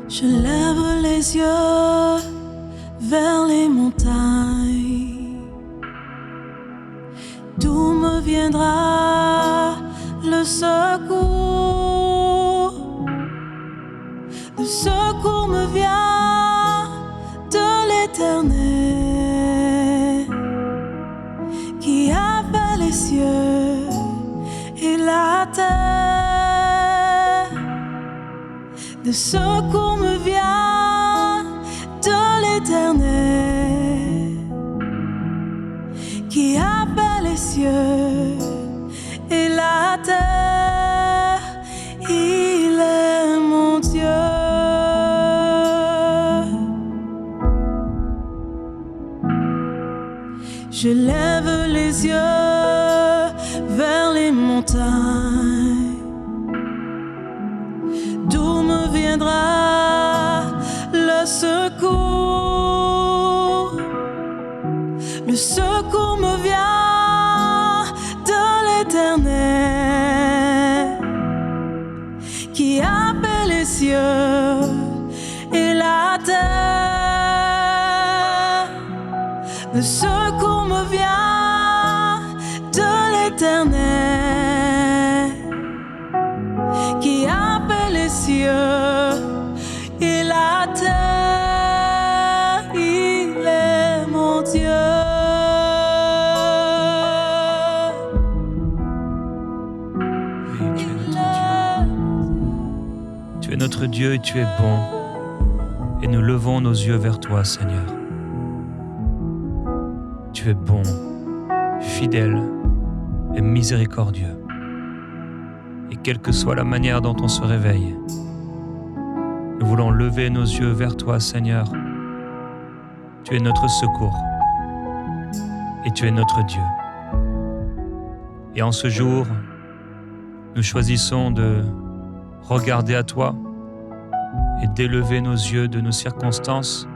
Je lève les yeux vers les montagnes. D'où me viendra le secours? Le secours me vient de l'Éternel, qui a fait les cieux et la terre. Le secours me vient de l'Éternel, qui a fait les cieux et la terre. Il est mon Dieu. Je lève les yeux vers les montagnes. D'où me viendra le secours? Le secours me vient de l'Éternel, qui a fait les cieux et la terre. Le secours me vient de l'Éternel, qui a fait les cieux et la terre. Il est mon Dieu. Tu es notre Dieu et tu es bon, et nous levons nos yeux vers toi, Seigneur. Tu es bon, fidèle et miséricordieux. Et quelle que soit la manière dont on se réveille, nous voulons lever nos yeux vers toi, Seigneur. Tu es notre secours et tu es notre Dieu. Et en ce jour, nous choisissons de regarder à toi et d'élever nos yeux de nos circonstances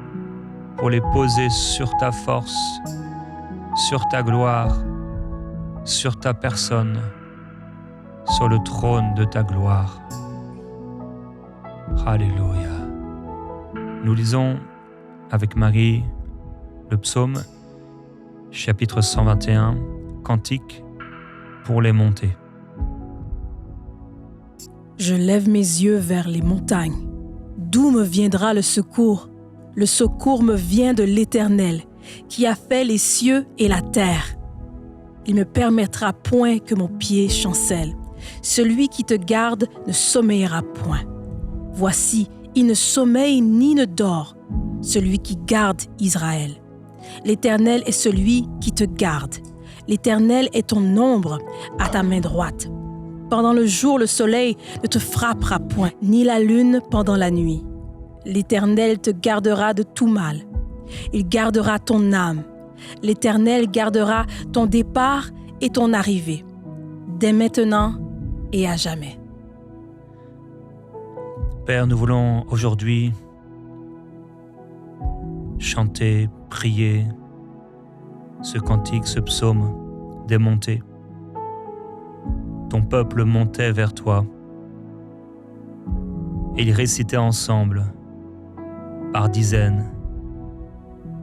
pour les poser sur ta force, sur ta gloire, sur ta personne, sur le trône de ta gloire. Alléluia. Nous lisons avec Marie le psaume, chapitre 121, cantique pour les montées. Je lève mes yeux vers les montagnes. D'où me viendra le secours? Le secours me vient de l'Éternel, qui a fait les cieux et la terre. Il ne permettra point que mon pied chancelle. Celui qui te garde ne sommeillera point. Voici, il ne sommeille ni ne dort, celui qui garde Israël. L'Éternel est celui qui te garde. L'Éternel est ton ombre à ta main droite. Pendant le jour, le soleil ne te frappera point, ni la lune pendant la nuit. L'Éternel te gardera de tout mal. Il gardera ton âme. L'Éternel gardera ton départ et ton arrivée, dès maintenant et à jamais. Père, nous voulons aujourd'hui chanter, prier ce cantique, ce psaume des montées. Ton peuple montait vers toi et ils récitaient ensemble, par dizaines,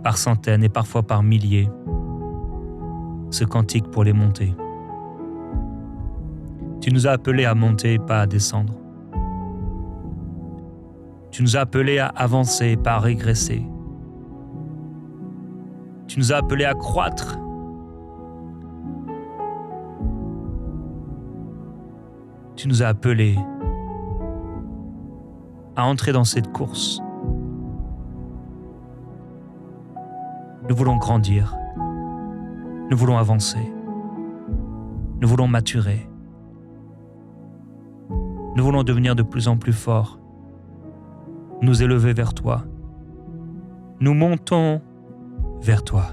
par centaines et parfois par milliers, ce cantique pour les montées. Tu nous as appelés à monter, pas à descendre. Tu nous as appelés à avancer, pas à régresser. Tu nous as appelés à croître. Tu nous as appelés à entrer dans cette course. Nous voulons grandir. Nous voulons avancer. Nous voulons maturer. Nous voulons devenir de plus en plus forts. Nous élever vers toi. Nous montons vers toi.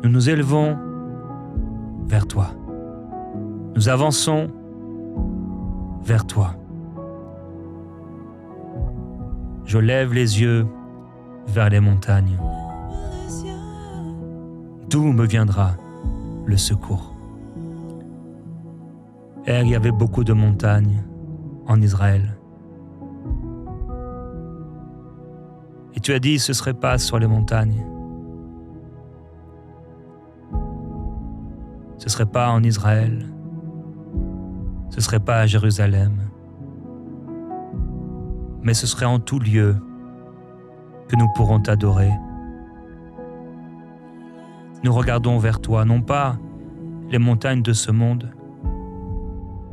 Nous nous élevons vers toi. Nous avançons vers toi. Je lève les yeux vers les montagnes. D'où me viendra le secours? Et il y avait beaucoup de montagnes en Israël. Et tu as dit, ce ne serait pas sur les montagnes. Ce ne serait pas en Israël. Ce ne serait pas à Jérusalem. Mais ce serait en tout lieu que nous pourrons t'adorer. Nous regardons vers toi, non pas les montagnes de ce monde,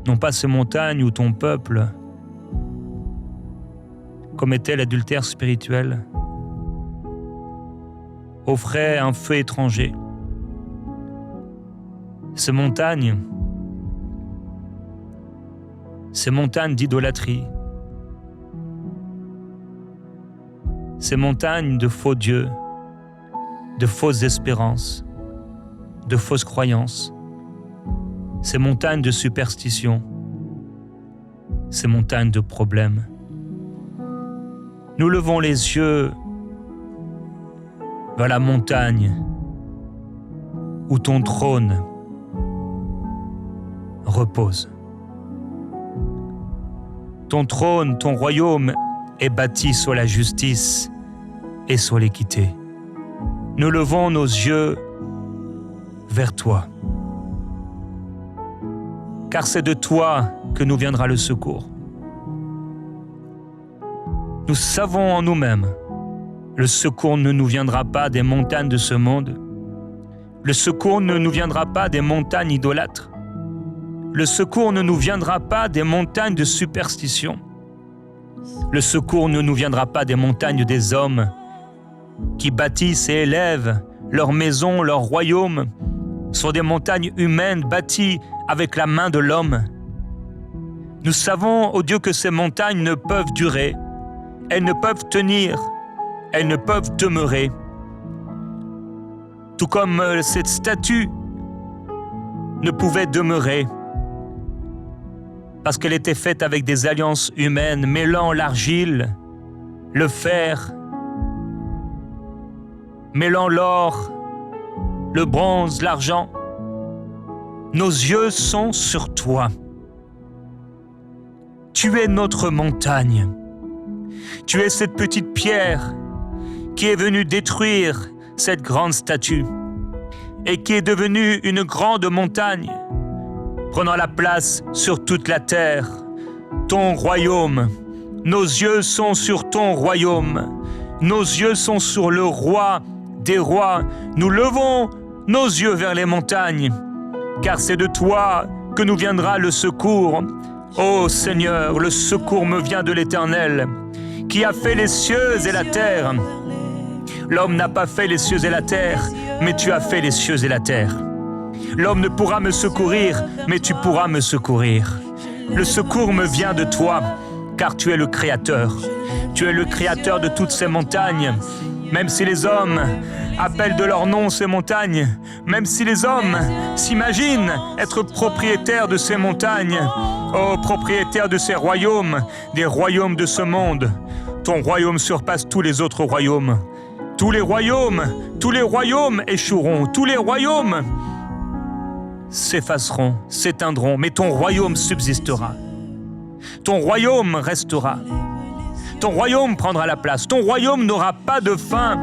non pas ces montagnes où ton peuple commettait l'adultère spirituel, offrait un feu étranger. Ces montagnes d'idolâtrie, ces montagnes de faux dieux, de fausses espérances, de fausses croyances, ces montagnes de superstition, ces montagnes de problèmes. Nous levons les yeux vers la montagne où ton trône repose. Ton trône, ton royaume est bâti sur la justice et sur l'équité. Nous levons nos yeux vers toi, car c'est de toi que nous viendra le secours. Nous savons en nous-mêmes, le secours ne nous viendra pas des montagnes de ce monde. Le secours ne nous viendra pas des montagnes idolâtres. Le secours ne nous viendra pas des montagnes de superstition. Le secours ne nous viendra pas des montagnes des hommes qui bâtissent et élèvent leur maison, leur royaume sur des montagnes humaines bâties avec la main de l'homme. Nous savons, ô Dieu, que ces montagnes ne peuvent durer, elles ne peuvent tenir, elles ne peuvent demeurer. Tout comme cette statue ne pouvait demeurer parce qu'elle était faite avec des alliances humaines, mêlant l'argile, le fer, mêlant l'or, le bronze, l'argent. Nos yeux sont sur toi. Tu es notre montagne. Tu es cette petite pierre qui est venue détruire cette grande statue et qui est devenue une grande montagne, prenant la place sur toute la terre. Ton royaume, nos yeux sont sur ton royaume. Nos yeux sont sur le roi des rois. Nous levons nos yeux vers les montagnes, car c'est de toi que nous viendra le secours. Ô Seigneur, le secours me vient de l'Éternel, qui a fait les cieux et la terre. L'homme n'a pas fait les cieux et la terre, mais tu as fait les cieux et la terre. L'homme ne pourra me secourir, mais tu pourras me secourir. Le secours me vient de toi, car tu es le Créateur. Tu es le Créateur de toutes ces montagnes. Même si les hommes appellent de leur nom ces montagnes, même si les hommes s'imaginent être propriétaires de ces montagnes, ô propriétaires de ces royaumes, des royaumes de ce monde, ton royaume surpasse tous les autres royaumes. Tous les royaumes échoueront, tous les royaumes s'effaceront, s'éteindront, mais ton royaume subsistera. Ton royaume restera. Ton royaume prendra la place. Ton royaume n'aura pas de fin.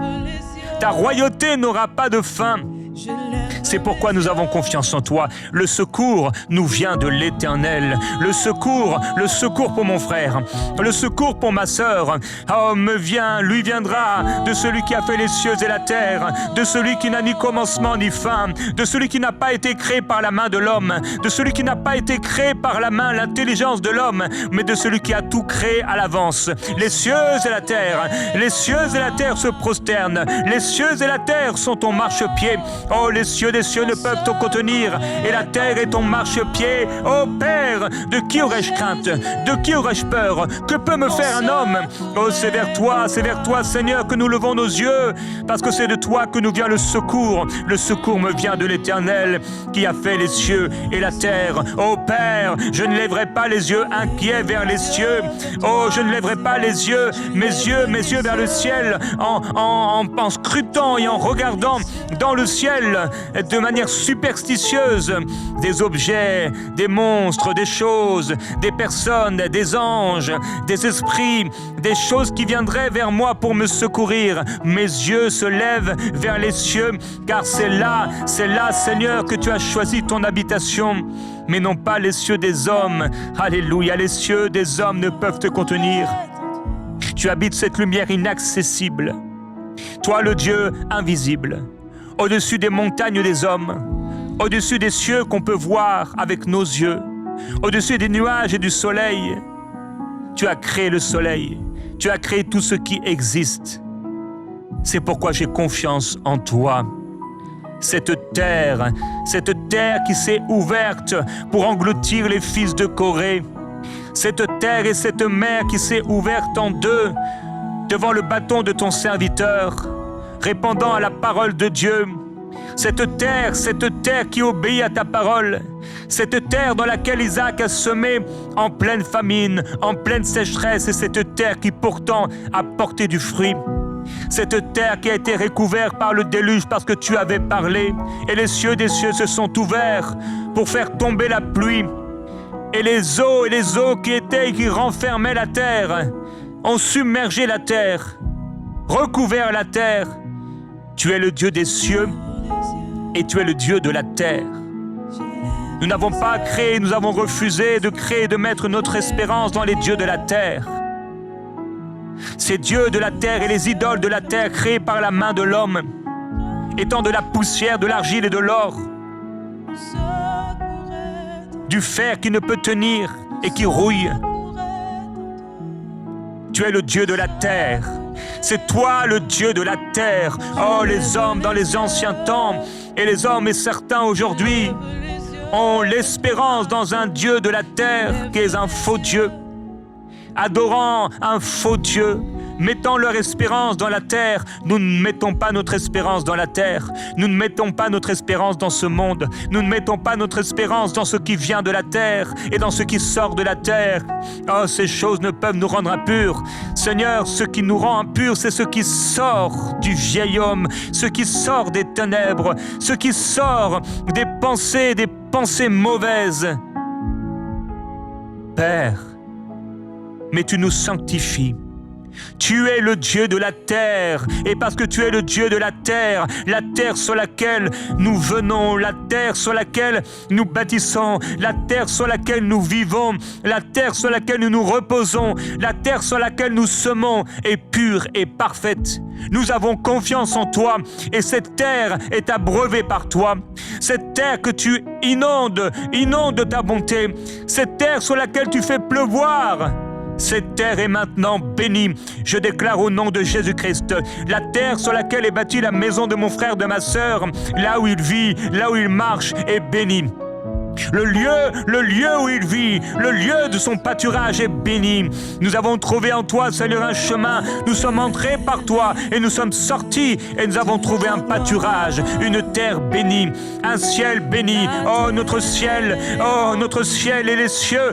Ta royauté n'aura pas de fin. C'est pourquoi nous avons confiance en toi. Le secours nous vient de l'Éternel. Le secours pour mon frère, le secours pour ma sœur, lui viendra de celui qui a fait les cieux et la terre, de celui qui n'a ni commencement ni fin, de celui qui n'a pas été créé par la main de l'homme, de celui qui n'a pas été créé par la main, l'intelligence de l'homme, mais de celui qui a tout créé à l'avance. Les cieux et la terre se prosternent. Les cieux et la terre sont ton marchepied. Oh, les cieux des cieux ne peuvent te contenir, et la terre est ton marchepied. Ô Père, de qui aurais-je crainte? De qui aurais-je peur? Que peut me faire un homme? Oh, c'est vers toi, Seigneur, que nous levons nos yeux, parce que c'est de toi que nous vient le secours. Le secours me vient de l'Éternel, qui a fait les cieux et la terre. Ô Père, je ne lèverai pas les yeux inquiets vers les cieux. Oh, je ne lèverai pas mes yeux vers le ciel, en scrutant et en regardant dans le ciel de manière superstitieuse des objets, des monstres, des choses, des personnes, des anges, des esprits, des choses qui viendraient vers moi pour me secourir. Mes yeux se lèvent vers les cieux, car c'est là, Seigneur, que tu as choisi ton habitation, mais non pas les cieux des hommes. Alléluia, les cieux des hommes ne peuvent te contenir. Tu habites cette lumière inaccessible. Toi, le Dieu invisible, au-dessus des montagnes des hommes, au-dessus des cieux qu'on peut voir avec nos yeux, au-dessus des nuages et du soleil. Tu as créé le soleil, tu as créé tout ce qui existe. C'est pourquoi j'ai confiance en toi. Cette terre qui s'est ouverte pour engloutir les fils de Corée, cette terre et cette mer qui s'est ouverte en deux devant le bâton de ton serviteur, répondant à la parole de Dieu. Cette terre qui obéit à ta parole, cette terre dans laquelle Isaac a semé en pleine famine, en pleine sécheresse, et cette terre qui pourtant a porté du fruit. Cette terre qui a été recouverte par le déluge parce que tu avais parlé, et les cieux des cieux se sont ouverts pour faire tomber la pluie. Et les eaux qui renfermaient la terre ont submergé la terre, recouvert la terre. Tu es le Dieu des cieux et tu es le Dieu de la terre. Nous n'avons pas créé, nous avons refusé de créer, de mettre notre espérance dans les dieux de la terre. Ces dieux de la terre et les idoles de la terre créés par la main de l'homme, étant de la poussière, de l'argile et de l'or, du fer qui ne peut tenir et qui rouille. Tu es le Dieu de la terre. C'est toi le Dieu de la terre. Oh, les hommes dans les anciens temps et les hommes et certains aujourd'hui ont l'espérance dans un Dieu de la terre qui est un faux Dieu, adorant un faux Dieu, mettant leur espérance dans la terre. Nous ne mettons pas notre espérance dans la terre. Nous ne mettons pas notre espérance dans ce monde. Nous ne mettons pas notre espérance dans ce qui vient de la terre et dans ce qui sort de la terre. Oh, ces choses ne peuvent nous rendre impurs. Seigneur, ce qui nous rend impurs, c'est ce qui sort du vieil homme, ce qui sort des ténèbres, ce qui sort des pensées mauvaises. Père, mais tu nous sanctifies. Tu es le Dieu de la terre, et parce que tu es le Dieu de la terre sur laquelle nous venons, la terre sur laquelle nous bâtissons, la terre sur laquelle nous vivons, la terre sur laquelle nous nous reposons, la terre sur laquelle nous semons est pure et parfaite. Nous avons confiance en toi, et cette terre est abreuvée par toi. Cette terre que tu inonde de ta bonté, cette terre sur laquelle tu fais pleuvoir. Cette terre est maintenant bénie. Je déclare au nom de Jésus-Christ, la terre sur laquelle est bâtie la maison de mon frère, de ma sœur, là où il vit, là où il marche, est bénie. Le lieu où il vit, le lieu de son pâturage est béni. Nous avons trouvé en toi, Seigneur, un chemin. Nous sommes entrés par toi et nous sommes sortis et nous avons trouvé un pâturage, une terre bénie, un ciel béni. Oh, notre ciel et les cieux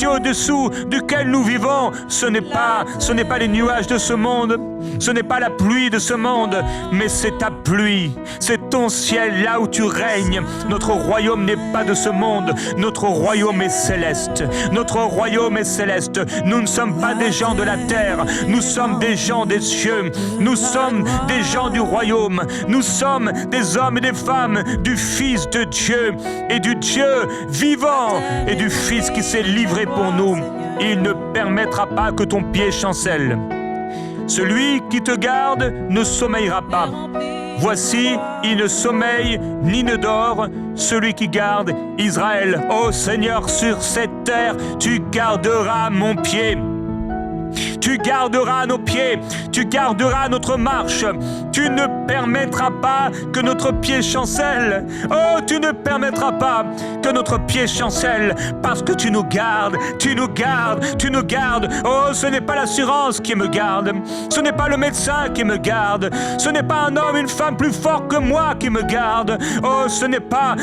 au-dessous duquel nous vivons. Ce n'est pas les nuages de ce monde, ce n'est pas la pluie de ce monde, mais c'est ta pluie, c'est ton ciel là où tu règnes. Notre royaume n'est pas de ce monde, notre royaume est céleste. Notre royaume est céleste. Nous ne sommes pas des gens de la terre, nous sommes des gens des cieux. Nous sommes des gens du royaume. Nous sommes des hommes et des femmes du Fils de Dieu et du Dieu vivant et du Fils qui s'est livré pour nous. Il ne permettra pas que ton pied chancelle. Celui qui te garde ne sommeillera pas. Voici, il ne sommeille ni ne dort, celui qui garde Israël. Ô Seigneur, sur cette terre, tu garderas mon pied. Tu garderas nos pieds, tu garderas notre marche. Tu ne permettras pas que notre pied chancelle. Oh, tu ne permettras pas que notre pied chancelle, parce que tu nous gardes, tu nous gardes, tu nous gardes. Oh, ce n'est pas l'assurance qui me garde, ce n'est pas le médecin qui me garde, ce n'est pas un homme, une femme plus fort que moi qui me garde. Oh, ce n'est pas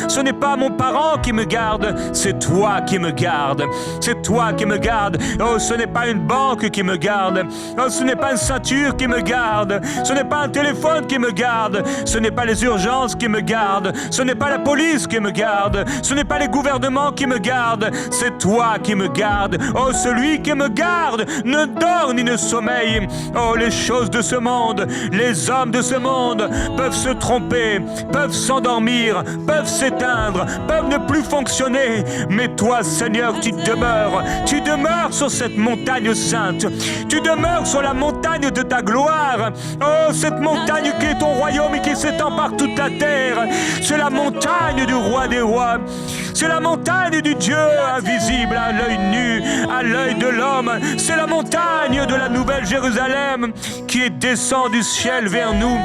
mon parent qui me garde, c'est toi qui me garde, c'est toi qui me garde. Oh, ce n'est pas une banque qui me garde, garde. Oh, ce n'est pas une ceinture qui me garde. Ce n'est pas un téléphone qui me garde. Ce n'est pas les urgences qui me gardent. Ce n'est pas la police qui me garde. Ce n'est pas les gouvernements qui me gardent. C'est toi qui me gardes. Oh, celui qui me garde ne dort ni ne sommeille. Oh, les choses de ce monde, les hommes de ce monde peuvent se tromper, peuvent s'endormir, peuvent s'éteindre, peuvent ne plus fonctionner. Mais toi, Seigneur, tu demeures sur cette montagne sainte. Tu demeures sur la montagne de ta gloire. Oh, cette montagne qui est ton royaume et qui s'étend par toute la terre. C'est la montagne du roi des rois. C'est la montagne du Dieu invisible à l'œil nu, à l'œil de l'homme. C'est la montagne de la Nouvelle Jérusalem qui descend du ciel vers nous.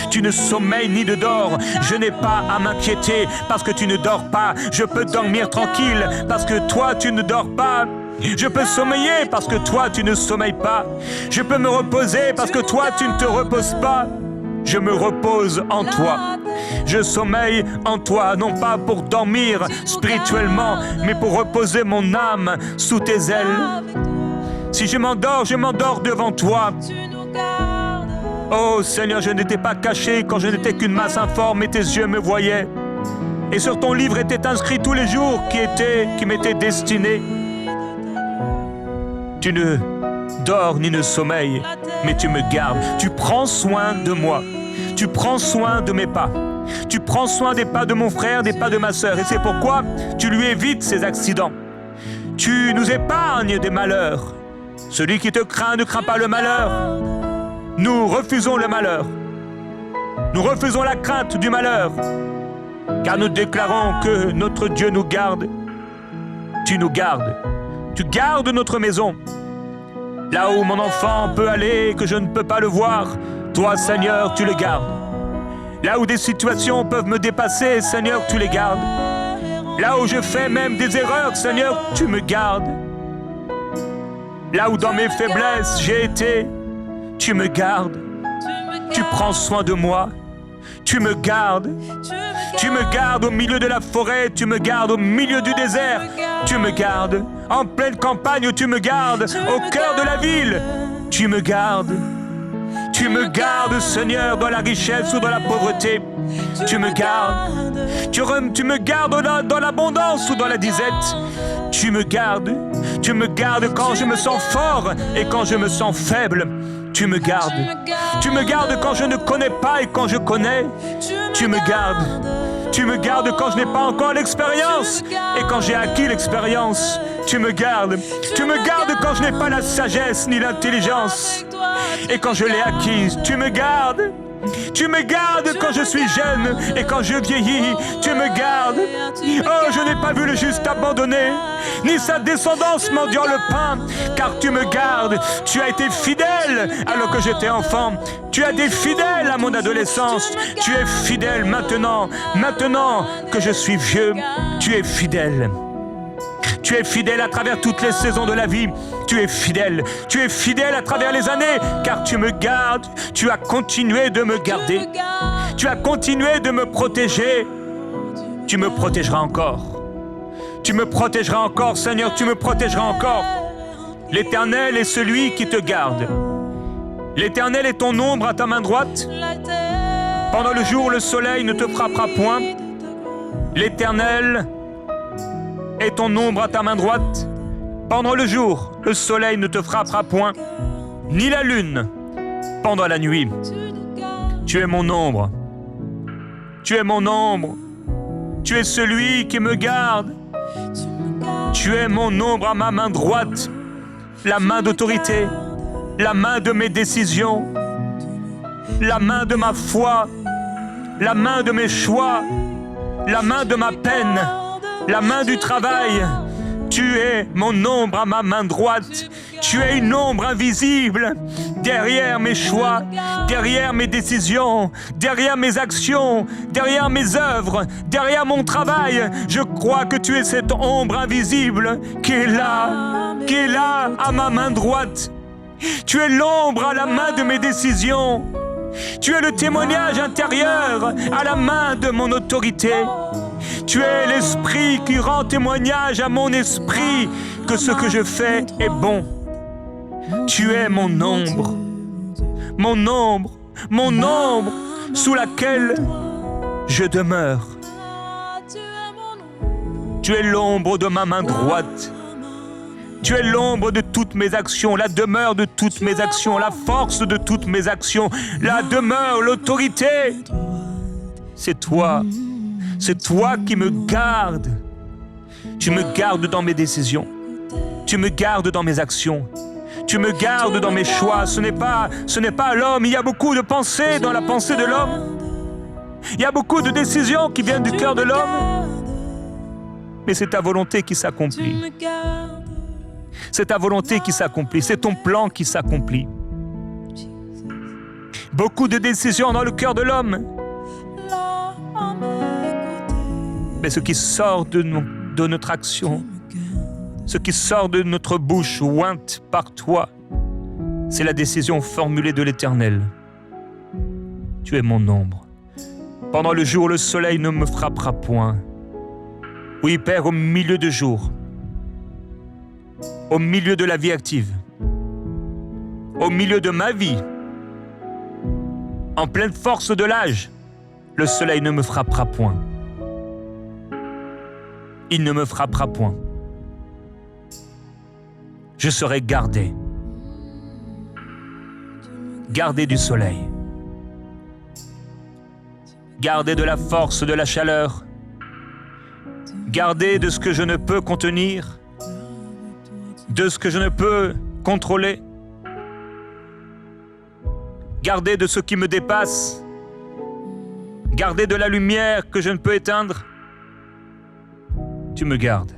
Tu ne sommeilles ni ne dors. Je n'ai pas à m'inquiéter parce que tu ne dors pas. Je peux dormir tranquille parce que toi, tu ne dors pas. Je peux sommeiller parce que toi, tu ne sommeilles pas. Je peux me reposer parce que toi, tu ne te reposes pas. Je me repose en toi. Je sommeille en toi, non pas pour dormir spirituellement, mais pour reposer mon âme sous tes ailes. Si je m'endors devant toi. Oh Seigneur, je n'étais pas caché quand je n'étais qu'une masse informe et tes yeux me voyaient. Et sur ton livre étaient inscrits tous les jours qui m'étaient destinés. Tu ne dors ni ne sommeilles, mais tu me gardes. Tu prends soin de moi. Tu prends soin de mes pas. Tu prends soin des pas de mon frère, des pas de ma sœur. Et c'est pourquoi tu lui évites ces accidents. Tu nous épargnes des malheurs. Celui qui te craint ne craint pas le malheur. Nous refusons le malheur. Nous refusons la crainte du malheur. Car nous déclarons que notre Dieu nous garde. Tu nous gardes. Tu gardes notre maison. Là où mon enfant peut aller et que je ne peux pas le voir, toi, Seigneur, tu le gardes. Là où des situations peuvent me dépasser, Seigneur, tu les gardes. Là où je fais même des erreurs, Seigneur, tu me gardes. Là où dans mes faiblesses j'ai été, tu me gardes. Tu prends soin de moi. Tu me gardes. Tu me gardes au milieu de la forêt. Tu me gardes au milieu du désert. Tu me gardes. En pleine campagne, tu me gardes. Au cœur de la ville, tu me gardes. Tu me gardes, Seigneur, dans la richesse ou dans la pauvreté. Tu me gardes. Tu me gardes dans l'abondance ou dans la disette. Tu me gardes. Tu me gardes quand je me sens fort et quand je me sens faible. Tu me gardes. Tu me gardes quand je ne connais pas et quand je connais. Tu me gardes. Tu me gardes quand je n'ai pas encore l'expérience et quand j'ai acquis l'expérience. Tu me gardes. Tu me gardes quand je n'ai pas la sagesse ni l'intelligence. Et quand je l'ai acquise, tu me gardes. Tu me gardes quand je suis jeune et quand je vieillis, tu me gardes. Oh, je n'ai pas vu le juste abandonné, ni sa descendance mendiant le pain, car tu me gardes. Tu as été fidèle alors que j'étais enfant. Tu as été fidèle à mon adolescence. Tu es fidèle maintenant que je suis vieux. Tu es fidèle. Tu es fidèle à travers toutes les saisons de la vie. Tu es fidèle. Tu es fidèle à travers les années, car tu me gardes. Tu as continué de me garder. Tu as continué de me protéger. Tu me protégeras encore. Tu me protégeras encore, Seigneur. Tu me protégeras encore. L'Éternel est celui qui te garde. L'Éternel est ton ombre à ta main droite. Pendant le jour, le soleil ne te frappera point. L'Éternel est ton ombre à ta main droite. Pendant le jour, le soleil ne te frappera point, ni la lune pendant la nuit. Tu es mon ombre. Tu es mon ombre. Tu es celui qui me garde. Tu es mon ombre à ma main droite, la main d'autorité, la main de mes décisions, la main de ma foi, la main de mes choix, la main de ma peine, la main du travail. Tu es mon ombre à ma main droite. Tu es une ombre invisible derrière mes choix, derrière mes décisions, derrière mes actions, derrière mes œuvres, derrière mon travail. Je crois que tu es cette ombre invisible qui est là à ma main droite. Tu es l'ombre à la main de mes décisions. Tu es le témoignage intérieur à la main de mon autorité. Tu es l'esprit qui rend témoignage à mon esprit que ce que je fais est bon. Tu es mon ombre, mon ombre, mon ombre sous laquelle je demeure. Tu es l'ombre de ma main droite. Tu es l'ombre de toutes mes actions, la demeure de toutes mes actions, la force de toutes mes actions, la demeure, l'autorité. C'est toi qui me gardes. Tu me gardes dans mes décisions. Tu me gardes dans mes actions. Tu me gardes dans mes choix. Ce n'est pas l'homme. Il y a beaucoup de pensées dans la pensée de l'homme. Il y a beaucoup de décisions qui viennent du cœur de l'homme. Mais c'est ta volonté qui s'accomplit. C'est ta volonté qui s'accomplit. C'est ton plan qui s'accomplit. Beaucoup de décisions dans le cœur de l'homme. Mais ce qui sort de notre action, ce qui sort de notre bouche ointe par toi, c'est la décision formulée de l'Éternel. Tu es mon ombre. Pendant le jour, le soleil ne me frappera point. Oui, Père, au milieu du jour, au milieu de la vie active, au milieu de ma vie, en pleine force de l'âge, le soleil ne me frappera point. Il ne me frappera point. Je serai gardé. Gardé du soleil. Gardé de la force, de la chaleur. Gardé de ce que je ne peux contenir, de ce que je ne peux contrôler. Gardé de ce qui me dépasse. Gardé de la lumière que je ne peux éteindre. Tu me gardes.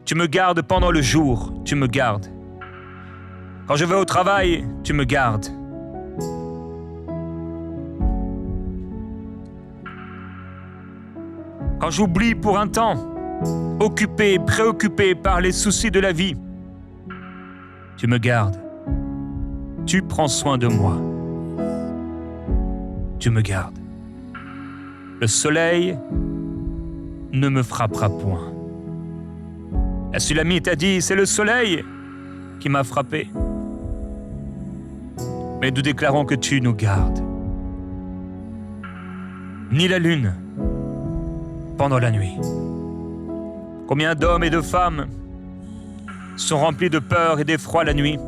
Tu me gardes pendant le jour, tu me gardes. Quand je vais au travail, tu me gardes. Quand j'oublie pour un temps, occupé, préoccupé par les soucis de la vie, tu me gardes. Tu prends soin de moi. Tu me gardes. Le soleil ne me frappera point. La Sulamite a dit, c'est le soleil qui m'a frappé. Mais nous déclarons que tu nous gardes. Ni la lune pendant la nuit. Combien d'hommes et de femmes sont remplis de peur et d'effroi la nuit?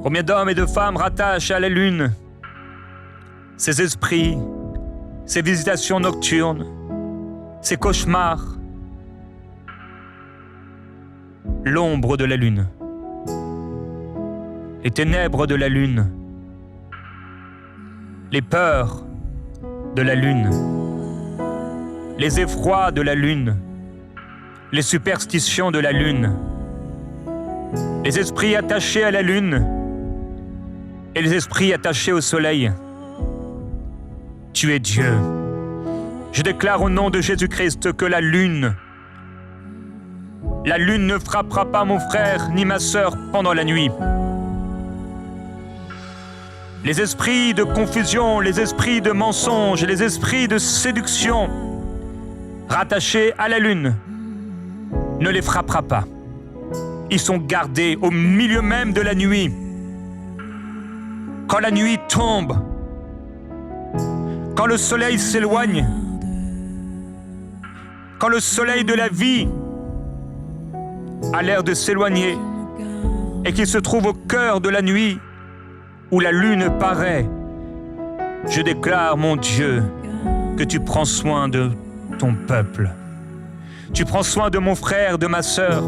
Combien d'hommes et de femmes rattachent à la lune ces esprits, ces visitations nocturnes, ces cauchemars? L'ombre de la lune, les ténèbres de la lune, les peurs de la lune, les effrois de la lune, les superstitions de la lune, les esprits attachés à la lune et les esprits attachés au soleil. Tu es Dieu. Je déclare au nom de Jésus-Christ que la lune ne frappera pas mon frère ni ma sœur pendant la nuit. Les esprits de confusion, les esprits de mensonge, les esprits de séduction rattachés à la lune ne les frappera pas. Ils sont gardés au milieu même de la nuit. Quand la nuit tombe, quand le soleil s'éloigne, quand le soleil de la vie a l'air de s'éloigner et qu'il se trouve au cœur de la nuit où la lune paraît, je déclare, mon Dieu, que tu prends soin de ton peuple. Tu prends soin de mon frère, de ma sœur,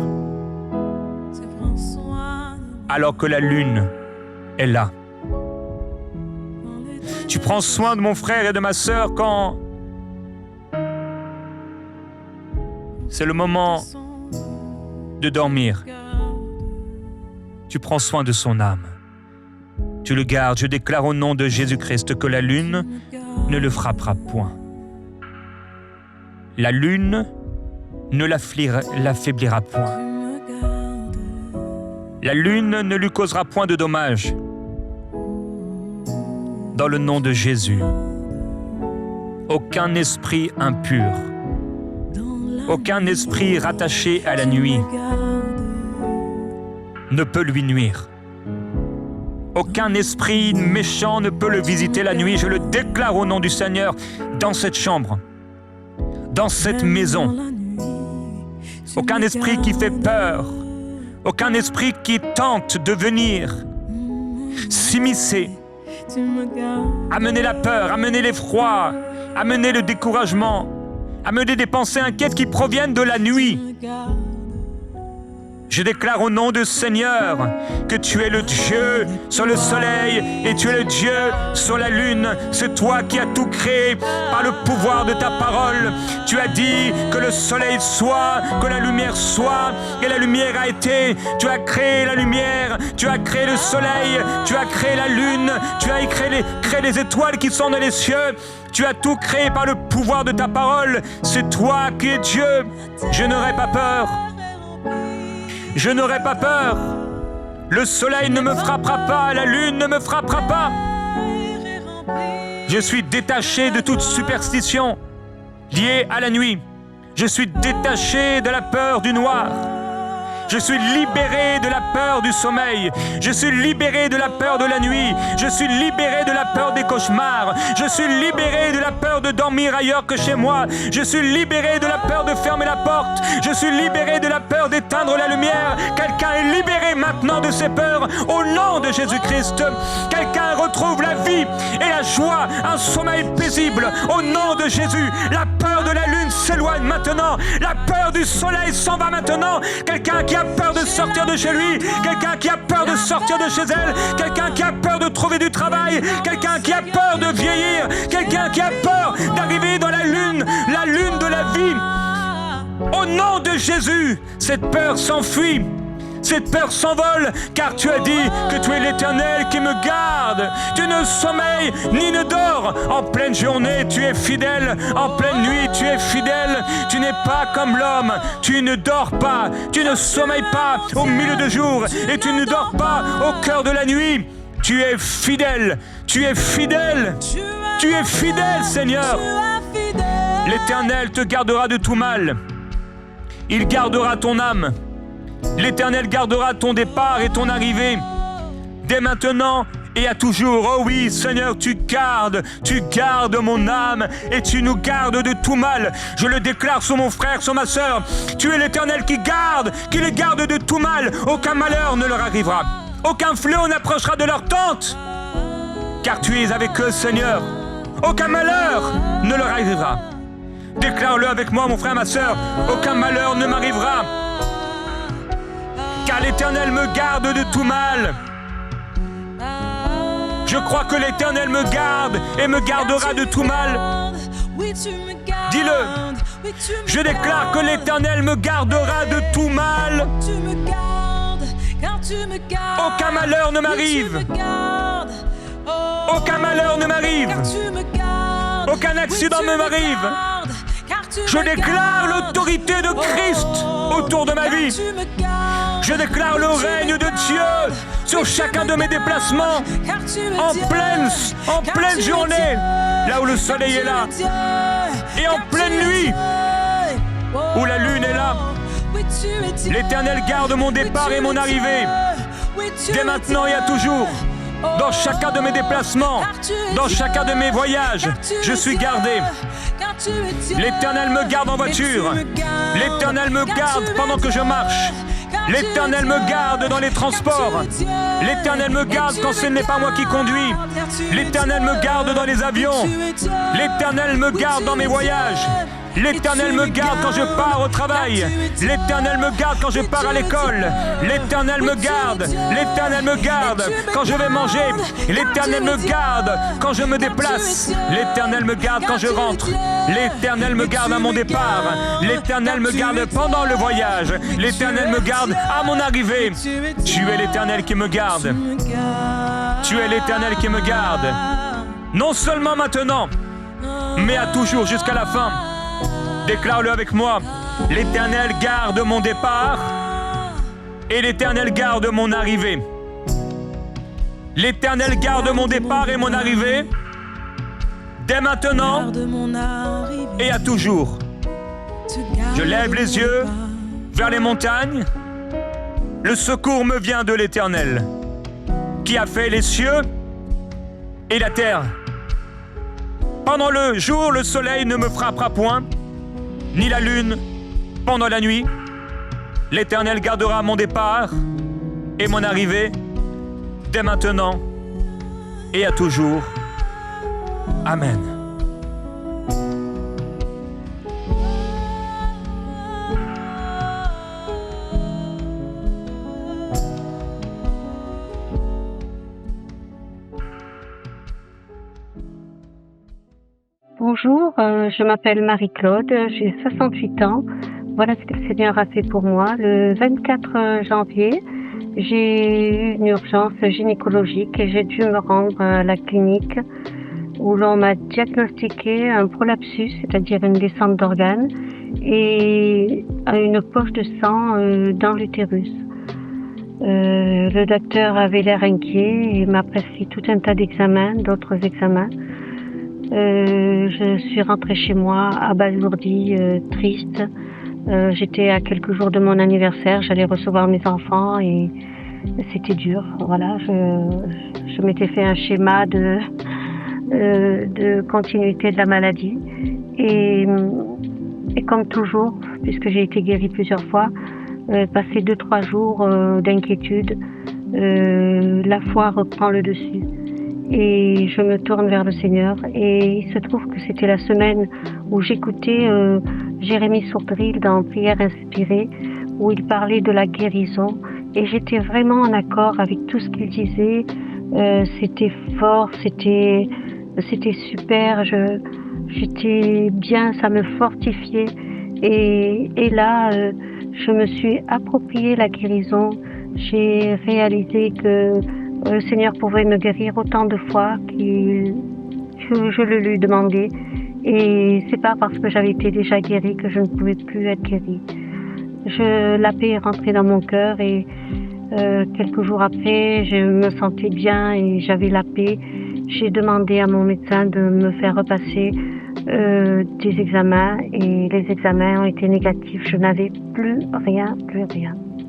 alors que la lune est là. Tu prends soin de mon frère et de ma sœur quand c'est le moment de dormir. Tu prends soin de son âme. Tu le gardes. Je déclare au nom de Jésus-Christ que la lune ne le frappera point. La lune ne l'affaiblira point. La lune ne lui causera point de dommages. Dans le nom de Jésus, aucun esprit impur, aucun esprit rattaché à la nuit, ne peut lui nuire. Aucun esprit méchant ne peut le visiter la nuit. Je le déclare au nom du Seigneur dans cette chambre, dans cette maison. Aucun esprit qui fait peur, aucun esprit qui tente de venir s'immiscer, amener la peur, amener l'effroi, amener le découragement, amener des pensées inquiètes qui proviennent de la nuit. Je déclare au nom du Seigneur que tu es le Dieu sur le soleil et tu es le Dieu sur la lune. C'est toi qui as tout créé par le pouvoir de ta parole. Tu as dit que le soleil soit, que la lumière soit, et la lumière a été. Tu as créé la lumière, tu as créé le soleil, tu as créé la lune, tu as créé les étoiles qui sont dans les cieux. Tu as tout créé par le pouvoir de ta parole. C'est toi qui es Dieu. Je n'aurai pas peur. Je n'aurai pas peur. Le soleil ne me frappera pas, la lune ne me frappera pas. Je suis détaché de toute superstition liée à la nuit. Je suis détaché de la peur du noir. Je suis libéré de la peur du sommeil. Je suis libéré de la peur de la nuit. Je suis libéré de la peur des cauchemars. Je suis libéré de la peur de dormir ailleurs que chez moi. Je suis libéré de la peur de fermer la porte. Je suis libéré de la peur d'éteindre la lumière. Quelqu'un est libéré maintenant de ses peurs au nom de Jésus-Christ. Quelqu'un retrouve la vie et la joie, un sommeil paisible au nom de Jésus. La peur de la lune s'éloigne maintenant. La peur du soleil s'en va maintenant. Quelqu'un qui a peur de sortir de chez lui, quelqu'un qui a peur de sortir de chez elle, quelqu'un qui a peur de trouver du travail, quelqu'un qui a peur de vieillir, quelqu'un qui a peur d'arriver dans la lune de la vie. Au nom de Jésus, cette peur s'enfuit. Cette peur s'envole, car tu as dit que tu es l'Éternel qui me garde. Tu ne sommeilles ni ne dors. En pleine journée, tu es fidèle. En pleine nuit, tu es fidèle. Tu n'es pas comme l'homme. Tu ne dors pas. Tu ne sommeilles pas au milieu du jour. Et tu ne dors pas au cœur de la nuit. Tu es fidèle. Tu es fidèle. Tu es fidèle, Seigneur. L'Éternel te gardera de tout mal. Il gardera ton âme. L'Éternel gardera ton départ et ton arrivée, dès maintenant et à toujours. Oh oui, Seigneur, tu gardes mon âme et tu nous gardes de tout mal. Je le déclare sur mon frère, sur ma sœur. Tu es l'Éternel qui les garde de tout mal. Aucun malheur ne leur arrivera. Aucun fléau n'approchera de leur tente, car tu es avec eux, Seigneur. Aucun malheur ne leur arrivera. Déclare-le avec moi, mon frère, ma sœur. Aucun malheur ne m'arrivera, car l'Éternel me garde de tout mal. Je crois que l'Éternel me garde et me gardera de tout mal. Dis-le. Je déclare que l'Éternel me gardera de tout mal. Aucun malheur ne m'arrive. Aucun malheur ne m'arrive. Aucun accident ne m'arrive. Je déclare l'autorité de Christ autour de ma vie. Je déclare le règne de Dieu sur chacun de mes déplacements en pleine journée, là où le soleil est là, et en pleine nuit, où la lune est là. L'Éternel garde mon départ et mon arrivée, dès maintenant et à toujours. Dans chacun de mes déplacements, dans chacun de mes voyages, je suis gardé. L'Éternel me garde en voiture. L'Éternel me garde pendant que je marche. L'Éternel me garde dans les transports. L'Éternel me garde quand ce n'est pas moi qui conduis. L'Éternel me garde dans les avions. L'Éternel me garde dans mes voyages. L'Éternel me garde quand je pars au travail. L'Éternel me garde quand je pars à l'école. L'Éternel me garde. L'Éternel me garde quand je vais manger. L'Éternel me garde quand je me déplace. L'Éternel me garde quand je rentre. L'Éternel me garde à mon départ. L'Éternel me garde pendant le voyage. L'Éternel me garde à mon arrivée. Tu es l'Éternel qui me garde. Tu es l'Éternel qui me garde. Non seulement maintenant, mais à toujours jusqu'à la fin. Déclare-le avec moi. L'Éternel garde mon départ et l'Éternel garde mon arrivée. L'Éternel garde mon départ et mon arrivée, dès maintenant et à toujours. Je lève les yeux vers les montagnes. Le secours me vient de l'Éternel, qui a fait les cieux et la terre. Pendant le jour, le soleil ne me frappera point, ni la lune pendant la nuit. L'Éternel gardera mon départ et mon arrivée, dès maintenant et à toujours. Amen. Bonjour, je m'appelle Marie-Claude, j'ai 68 ans. Voilà ce que le Seigneur a fait pour moi. Le 24 janvier, j'ai eu une urgence gynécologique et j'ai dû me rendre à la clinique où l'on m'a diagnostiqué un prolapsus, c'est-à-dire une descente d'organes, et une poche de sang dans l'utérus. Le docteur avait l'air inquiet et m'a prescrit tout un tas d'examens, d'autres examens. Je suis rentrée chez moi abasourdie, triste. J'étais à quelques jours de mon anniversaire, j'allais recevoir mes enfants et c'était dur. Voilà, je m'étais fait un schéma de continuité de la maladie et comme toujours, puisque j'ai été guérie plusieurs fois, passé 2-3 jours d'inquiétude, la foi reprend le dessus. Et je me tourne vers le Seigneur et il se trouve que c'était la semaine où j'écoutais Jérémie Sourdril dans Prière inspirée où il parlait de la guérison et j'étais vraiment en accord avec tout ce qu'il disait. C'était fort, c'était super, j'étais bien, ça me fortifiait et là je me suis approprié la guérison. J'ai réalisé que le Seigneur pouvait me guérir autant de fois que je le lui demandais. Et c'est pas parce que j'avais été déjà guérie que je ne pouvais plus être guérie. La paix est rentrée dans mon cœur et quelques jours après, je me sentais bien et j'avais la paix. J'ai demandé à mon médecin de me faire repasser des examens et les examens ont été négatifs. Je n'avais plus rien.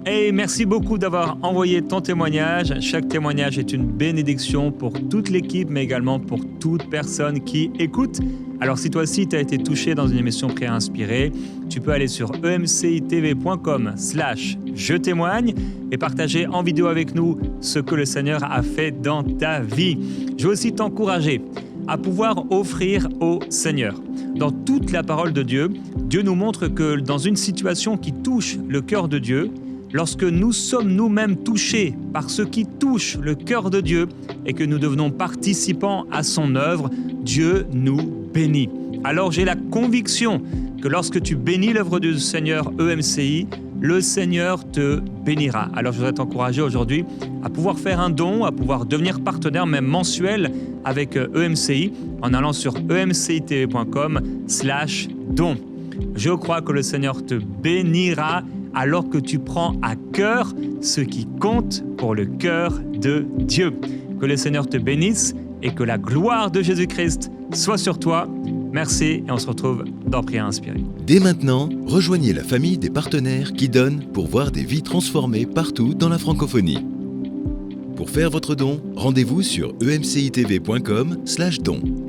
Et merci beaucoup d'avoir envoyé ton témoignage. Chaque témoignage est une bénédiction pour toute l'équipe, mais également pour toute personne qui écoute. Alors si toi aussi tu as été touché dans une émission Prière inspirée, tu peux aller sur emcitv.com/je témoigne et partager en vidéo avec nous ce que le Seigneur a fait dans ta vie. Je veux aussi t'encourager à pouvoir offrir au Seigneur. Dans toute la parole de Dieu, Dieu nous montre que dans une situation qui touche le cœur de Dieu, lorsque nous sommes nous-mêmes touchés par ce qui touche le cœur de Dieu et que nous devenons participants à son œuvre, Dieu nous bénit. Alors j'ai la conviction que lorsque tu bénis l'œuvre du Seigneur EMCI, le Seigneur te bénira. Alors je voudrais t'encourager aujourd'hui à pouvoir faire un don, à pouvoir devenir partenaire même mensuel avec EMCI en allant sur emcitv.com/don. Je crois que le Seigneur te bénira alors que tu prends à cœur ce qui compte pour le cœur de Dieu. Que le Seigneur te bénisse et que la gloire de Jésus-Christ soit sur toi. Merci et on se retrouve dans Prière inspirée. Dès maintenant, rejoignez la famille des partenaires qui donnent pour voir des vies transformées partout dans la francophonie. Pour faire votre don, rendez-vous sur emcitv.com/don.